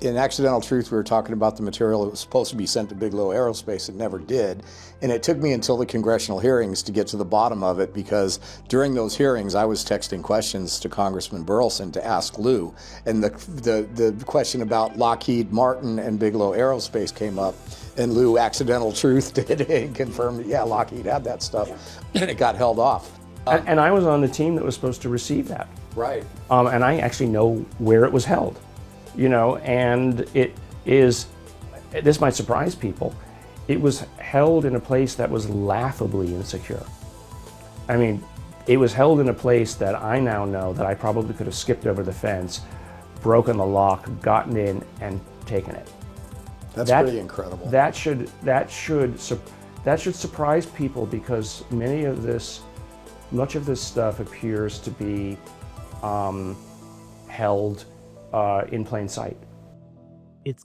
in Accidental Truth, we were talking about the material that was supposed to be sent to Bigelow Aerospace. It never did. And it took me until the congressional hearings to get to the bottom of it, because during those hearings, I was texting questions to Congressman Burleson to ask Lou. And the question about Lockheed Martin and Bigelow Aerospace came up. And Lou, Accidental Truth, did and confirmed that, yeah, Lockheed had that stuff. And it got held off. And I was on the team that was supposed to receive that. Right. And I actually know where it was held, and it is, this might surprise people, it was held in a place that was laughably insecure. I mean, it was held in a place that I now know that I probably could have skipped over the fence, broken the lock, gotten in, and taken it. That's pretty incredible. That should surprise people, because much of this stuff appears to be held in plain sight. It's